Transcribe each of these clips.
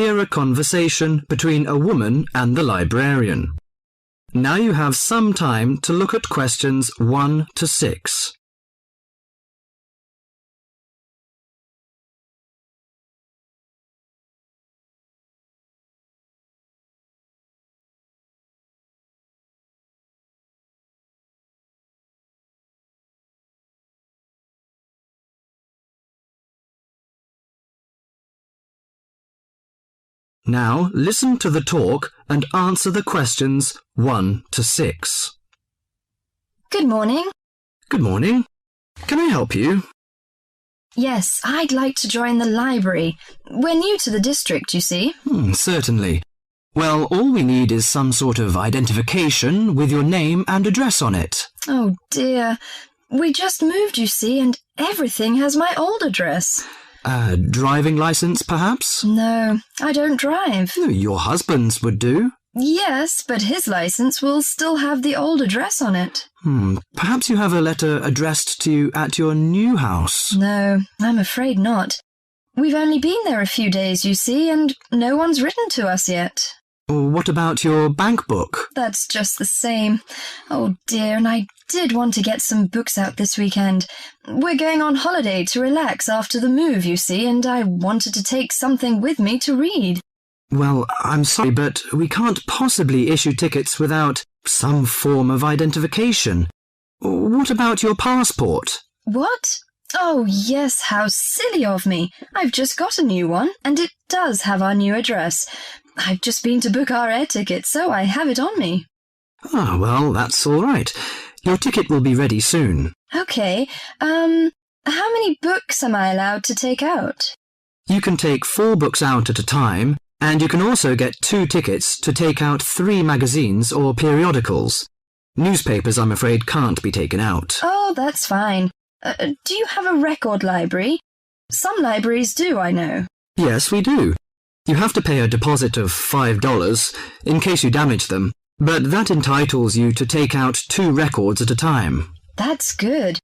Hear a conversation between a woman and the librarian. Now you have some time to look at questions 1 to 6. Now listen to the talk and answer the questions 1 to 6. Good morning. Good morning. Can I help you? Yes, I'd like to join the library. We're new to the district, you see. Certainly. Well, all we need is some sort of identification with your name and address on it. Oh dear. We just moved, you see, and everything has my old address. A driving license, perhaps? No, I don't drive. Your husband's would do. Yes, but his license will still have the old address on it. Perhaps you have a letter addressed to you at your new house. No, I'm afraid not. We've only been there a few days, you see, and no one's written to us yet. What about your bank book? That's just the same. Oh dear, and I did want to get some books out this weekend. We're going on holiday to relax after the move, you see, and I wanted to take something with me to read. Well, I'm sorry, but we can't possibly issue tickets without some form of identification. What about your passport? What? Oh yes, how silly of me. I've just got a new one, and it does have our new address. I've just been to book our air ticket, so I have it on me. Well, that's all right. Your ticket will be ready soon. Okay, how many books am I allowed to take out? You can take 4 books out at a time, and you can also get 2 tickets to take out 3 magazines or periodicals. Newspapers, I'm afraid, can't be taken out. Oh, that's fine. Do you have a record library? Some libraries do, I know. Yes, we do. You have to pay a deposit of $5 in case you damage them, but that entitles you to take out 2 records at a time. That's good.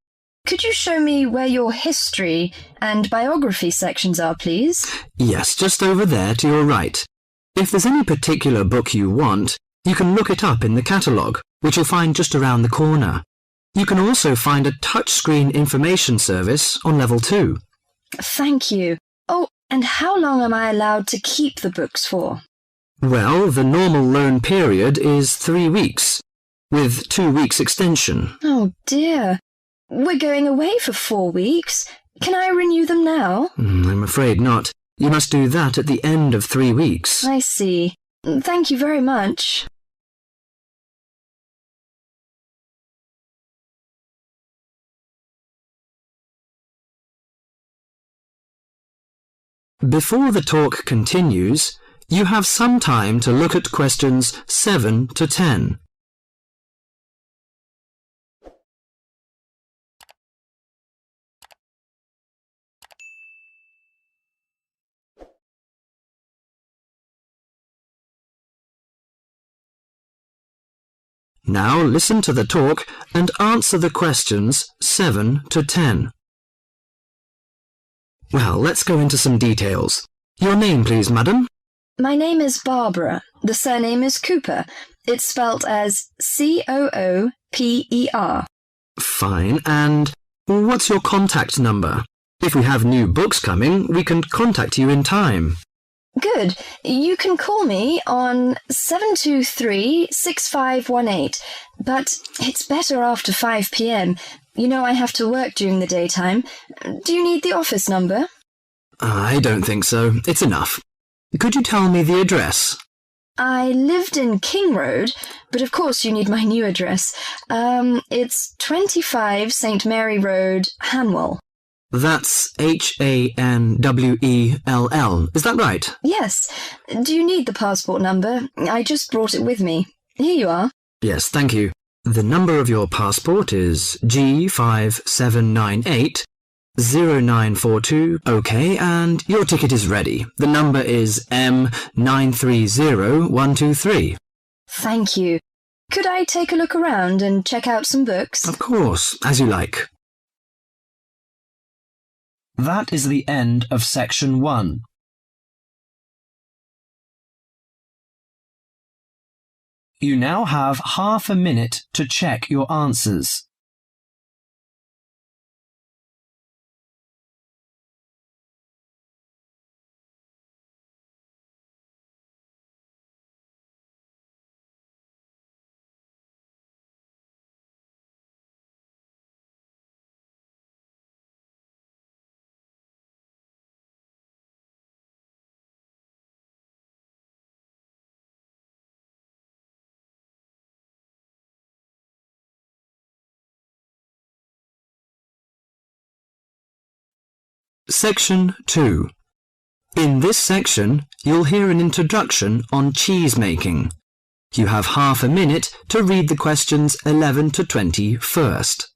Could you show me where your history and biography sections are, please? Yes, just over there to your right. If there's any particular book you want, you can look it up in the catalogue, which you'll find just around the corner. You can also find a touchscreen information service on level 2. Thank you. Oh, and how long am I allowed to keep the books for? Well, the normal loan period is 3 weeks, with 2 weeks extension. Oh dear. We're going away for 4 weeks. Can I renew them now? I'm afraid not. You must do that at the end of 3 weeks. I see. Thank you very much. Before the talk continues, you have some time to look at questions 7 to 10. Now listen to the talk and answer the questions 7 to 10. Well, let's go into some details. Your name, please, madam? My name is Barbara. The surname is Cooper. It's spelt as Cooper. Fine. And what's your contact number? If we have new books coming, we can contact you in time. Good. You can call me on 723-6518, but it's better after 5 p.m. You know I have to work during the daytime. Do you need the office number? I don't think so. It's enough. Could you tell me the address? I lived in King Road, but of course you need my new address. It's 25 St. Mary Road, Hanwell. That's Hanwell. Is that right? Yes. Do you need the passport number? I just brought it with me. Here you are. Yes, thank you. The number of your passport is G5798-0942. OK, and your ticket is ready. The number is M930123. Thank you. Could I take a look around and check out some books? Of course, as you like. That is the end of section 1. You now have half a minute to check your answers. Section 2. In this section, you'll hear an introduction on cheese making. You have half a minute to read the questions 11 to 20 first.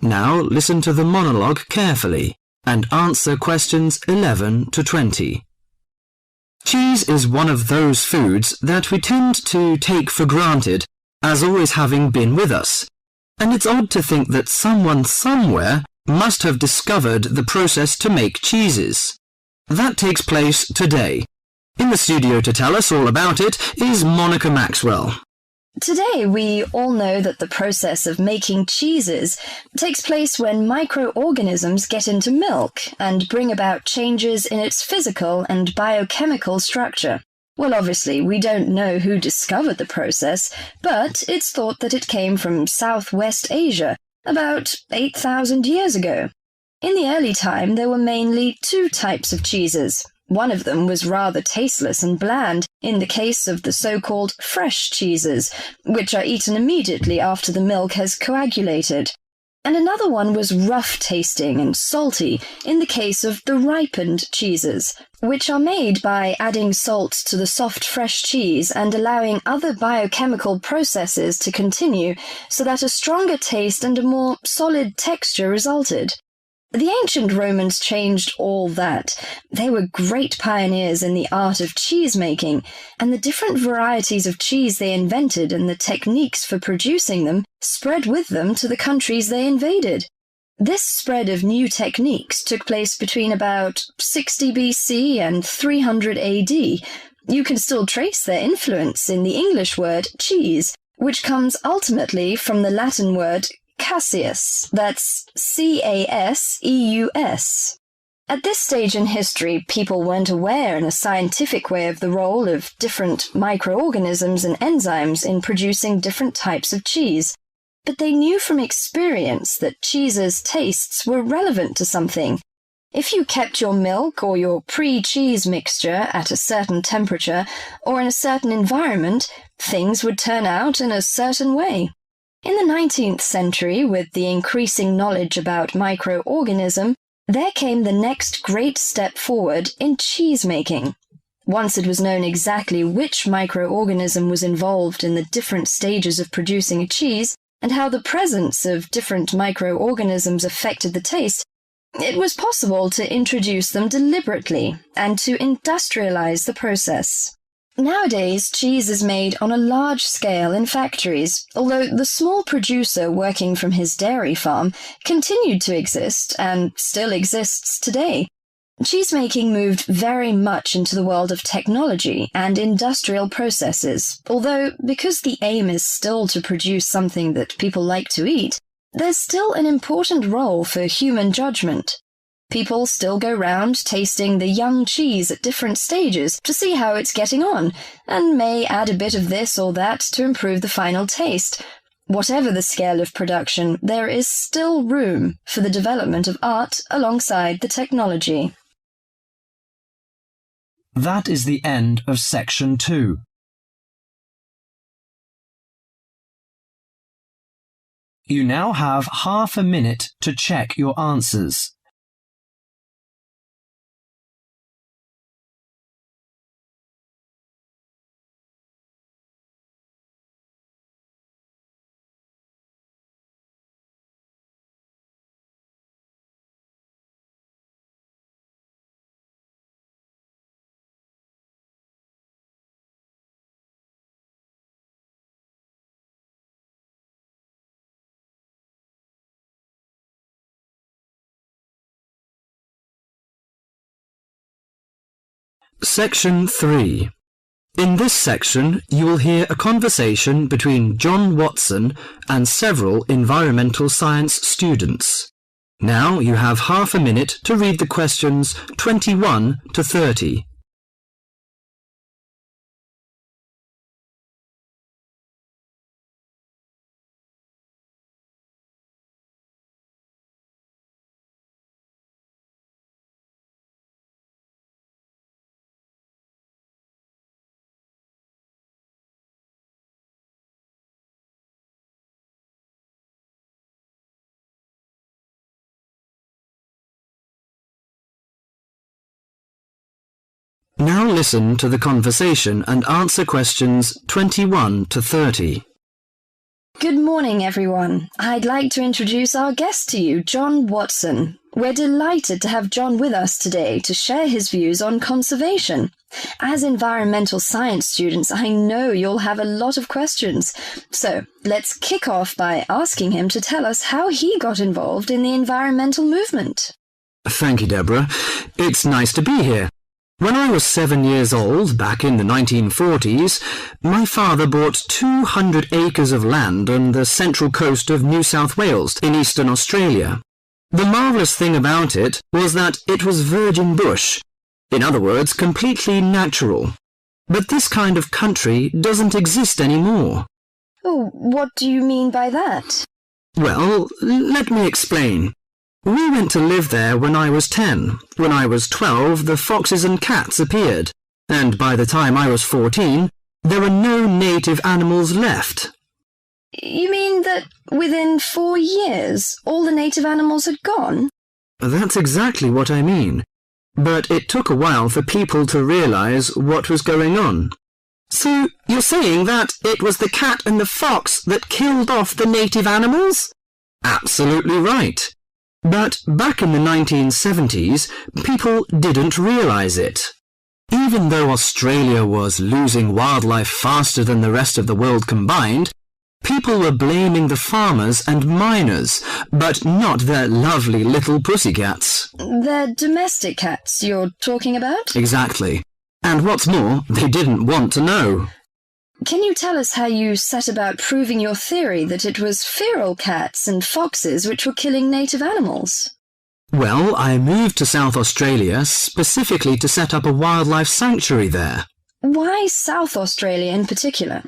Now listen to the monologue carefully and answer questions 11 to 20. Cheese is one of those foods that we tend to take for granted as always having been with us, and it's odd to think that someone somewhere must have discovered the process to make cheeses. That takes place today. In the studio to tell us all about it is Monica Maxwell. Today, we all know that the process of making cheeses takes place when microorganisms get into milk and bring about changes in its physical and biochemical structure. Well, obviously, we don't know who discovered the process, but it's thought that it came from Southwest Asia about 8,000 years ago. In the early time, there were mainly two types of cheeses. One of them was rather tasteless and bland in the case of the so-called fresh cheeses, which are eaten immediately after the milk has coagulated. And another one was rough-tasting and salty in the case of the ripened cheeses, which are made by adding salt to the soft fresh cheese and allowing other biochemical processes to continue so that a stronger taste and a more solid texture resulted. The ancient Romans changed all that. They were great pioneers in the art of cheese-making, and the different varieties of cheese they invented and the techniques for producing them spread with them to the countries they invaded. This spread of new techniques took place between about 60 BC and 300 AD. You can still trace their influence in the English word cheese, which comes ultimately from the Latin word Caseus, that's C-A-S-E-U-S. At this stage in history, people weren't aware in a scientific way of the role of different microorganisms and enzymes in producing different types of cheese, but they knew from experience that cheese's tastes were relevant to something. If you kept your milk or your pre-cheese mixture at a certain temperature or in a certain environment, things would turn out in a certain way. In the 19th century, with the increasing knowledge about microorganism, there came the next great step forward in cheese-making. Once it was known exactly which microorganism was involved in the different stages of producing a cheese, and how the presence of different microorganisms affected the taste, it was possible to introduce them deliberately and to industrialize the process. Nowadays, cheese is made on a large scale in factories, although the small producer working from his dairy farm continued to exist and still exists today. Cheesemaking moved very much into the world of technology and industrial processes, although because the aim is still to produce something that people like to eat, there's still an important role for human judgment. People still go round tasting the young cheese at different stages to see how it's getting on, and may add a bit of this or that to improve the final taste. Whatever the scale of production, there is still room for the development of art alongside the technology. That is the end of section 2. You now have half a minute to check your answers. Section 3. In this section, you will hear a conversation between John Watson and several environmental science students. Now you have half a minute to read the questions 21 to 30. Now listen to the conversation and answer questions 21 to 30. Good morning, everyone. I'd like to introduce our guest to you, John Watson. We're delighted to have John with us today to share his views on conservation. As environmental science students, I know you'll have a lot of questions. So let's kick off by asking him to tell us how he got involved in the environmental movement. Thank you, Deborah. It's nice to be here. When I was 7 years old, back in the 1940s, my father bought 200 acres of land on the central coast of New South Wales in eastern Australia. The marvellous thing about it was that it was virgin bush. In other words, completely natural. But this kind of country doesn't exist anymore. Oh, what do you mean by that? Well, let me explain. We went to live there when I was 10. When I was 12, the foxes and cats appeared, and by the time I was 14, there were no native animals left. You mean that within 4 years, all the native animals had gone? That's exactly what I mean. But it took a while for people to realize what was going on. So, you're saying that it was the cat and the fox that killed off the native animals? Absolutely right. But back in the 1970s, people didn't realize it. Even though Australia was losing wildlife faster than the rest of the world combined, people were blaming the farmers and miners, but not their lovely little pussycats. They're domestic cats you're talking about? Exactly. And what's more, they didn't want to know. Can you tell us how you set about proving your theory that it was feral cats and foxes which were killing native animals? Well, I moved to South Australia specifically to set up a wildlife sanctuary there. Why South Australia in particular?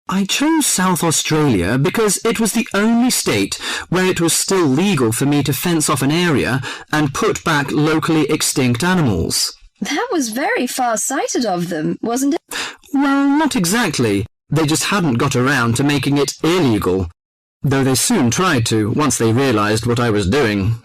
I chose South Australia because it was the only state where it was still legal for me to fence off an area and put back locally extinct animals. That was very far-sighted of them, wasn't it? Well, not exactly. They just hadn't got around to making it illegal, though they soon tried to once they realized what I was doing.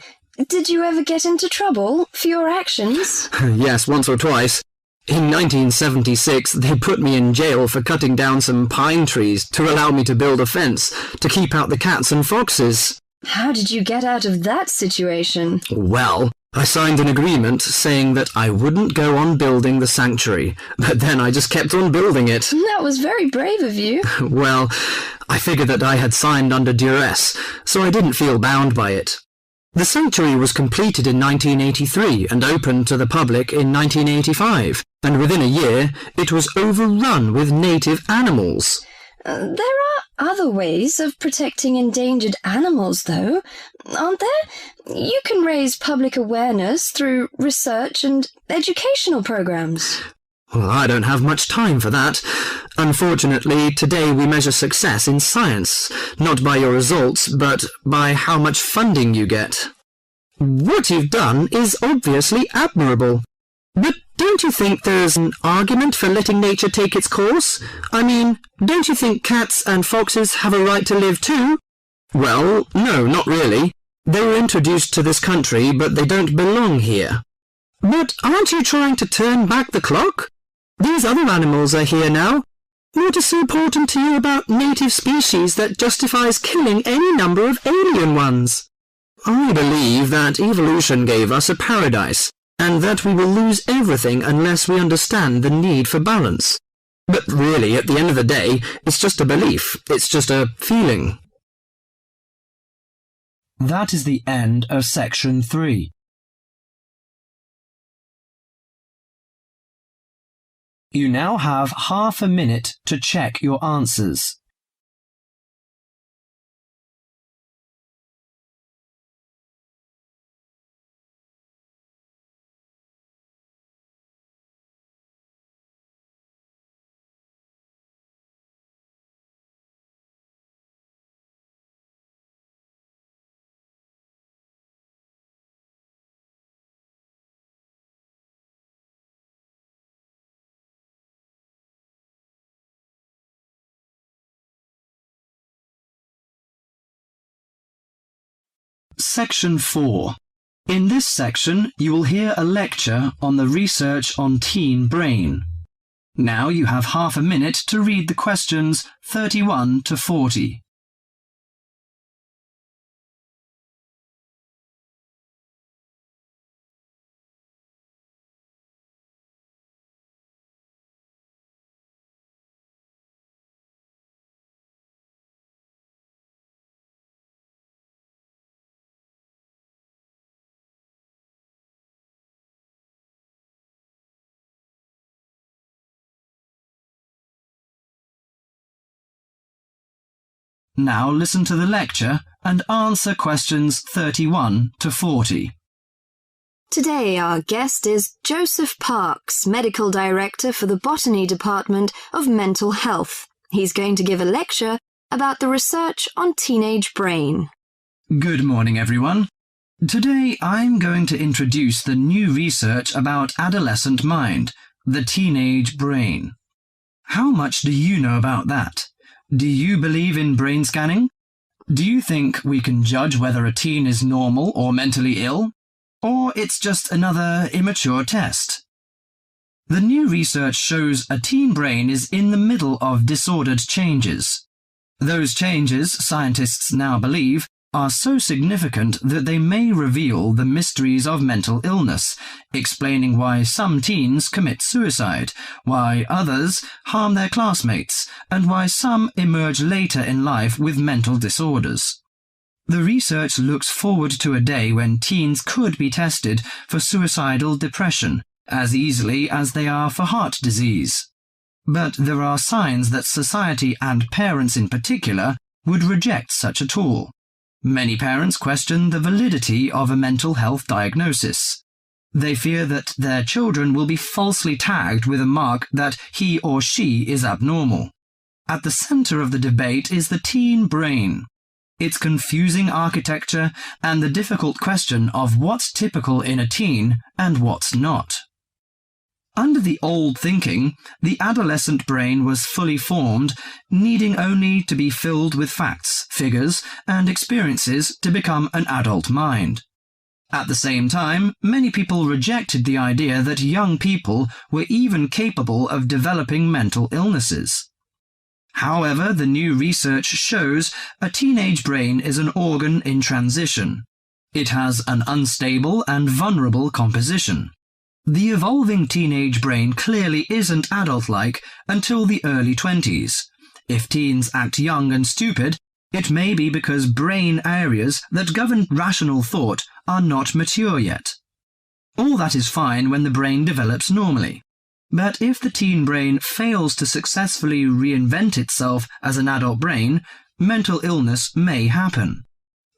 Did you ever get into trouble for your actions? Yes, once or twice. In 1976, they put me in jail for cutting down some pine trees to allow me to build a fence to keep out the cats and foxes. How did you get out of that situation? Well, I signed an agreement saying that I wouldn't go on building the sanctuary, but then I just kept on building it. That was very brave of you. Well, I figured that I had signed under duress, so I didn't feel bound by it. The sanctuary was completed in 1983 and opened to the public in 1985, and within a year it was overrun with native animals. There are other ways of protecting endangered animals, though, aren't there? You can raise public awareness through research and educational programs. Well, I don't have much time for that. Unfortunately, today we measure success in science, not by your results, but by how much funding you get. What you've done is obviously admirable. But don't you think there's an argument for letting nature take its course? I mean, don't you think cats and foxes have a right to live too? Well, no, not really. They were introduced to this country, but they don't belong here. But aren't you trying to turn back the clock? These other animals are here now. What is so important to you about native species that justifies killing any number of alien ones? I believe that evolution gave us a paradise, and that we will lose everything unless we understand the need for balance. But really, at the end of the day, it's just a belief. It's just a feeling. That is the end of section 3. You now have half a minute to check your answers. Section 4. In this section, you will hear a lecture on the research on teen brain. Now you have half a minute to read the questions 31 to 40. Now listen to the lecture and answer questions 31 to 40. Today our guest is Joseph Parks, Medical Director for the Botany Department of Mental Health. He's going to give a lecture about the research on teenage brain. Good morning, everyone. Today I'm going to introduce the new research about adolescent mind, the teenage brain. How much do you know about that? Do you believe in brain scanning? Do you think we can judge whether a teen is normal or mentally ill? Or it's just another immature test? The new research shows a teen brain is in the middle of disordered changes. Those changes, scientists now believe, are so significant that they may reveal the mysteries of mental illness, explaining why some teens commit suicide, why others harm their classmates, and why some emerge later in life with mental disorders. The research looks forward to a day when teens could be tested for suicidal depression as easily as they are for heart disease. But there are signs that society and parents in particular would reject such a tool. Many parents question the validity of a mental health diagnosis. They fear that their children will be falsely tagged with a mark that he or she is abnormal. At the center of the debate is the teen brain, its confusing architecture, and the difficult question of what's typical in a teen and what's not. Under the old thinking, the adolescent brain was fully formed, needing only to be filled with facts, figures, and experiences to become an adult mind. At the same time, many people rejected the idea that young people were even capable of developing mental illnesses. However, the new research shows a teenage brain is an organ in transition. It has an unstable and vulnerable composition. The evolving teenage brain clearly isn't adult-like until the early 20s. If teens act young and stupid, it may be because brain areas that govern rational thought are not mature yet. All that is fine when the brain develops normally. But if the teen brain fails to successfully reinvent itself as an adult brain, mental illness may happen.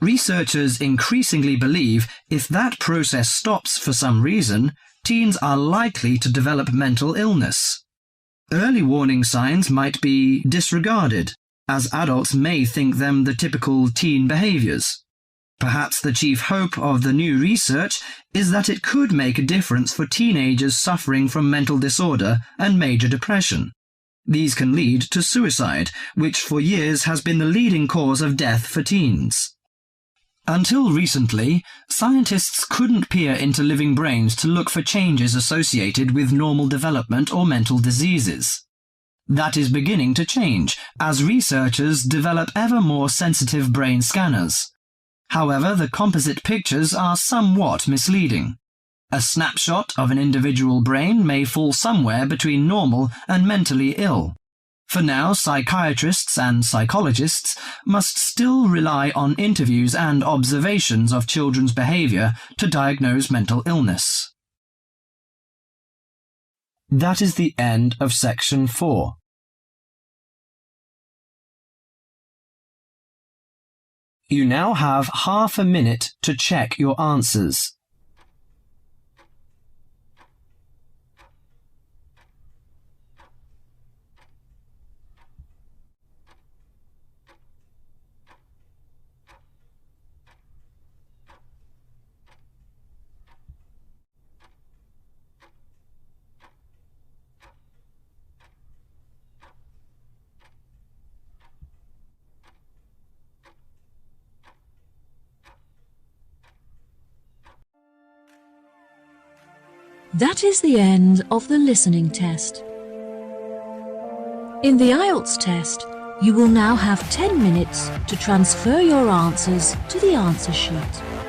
Researchers increasingly believe if that process stops for some reason, teens are likely to develop mental illness. Early warning signs might be disregarded, as adults may think them the typical teen behaviors. Perhaps the chief hope of the new research is that it could make a difference for teenagers suffering from mental disorder and major depression. These can lead to suicide, which for years has been the leading cause of death for teens. Until recently, scientists couldn't peer into living brains to look for changes associated with normal development or mental diseases. That is beginning to change as researchers develop ever more sensitive brain scanners. However, the composite pictures are somewhat misleading. A snapshot of an individual brain may fall somewhere between normal and mentally ill. For now, psychiatrists and psychologists must still rely on interviews and observations of children's behavior to diagnose mental illness. That is the end of section 4. You now have half a minute to check your answers. That is the end of the listening test. In the IELTS test, you will now have 10 minutes to transfer your answers to the answer sheet.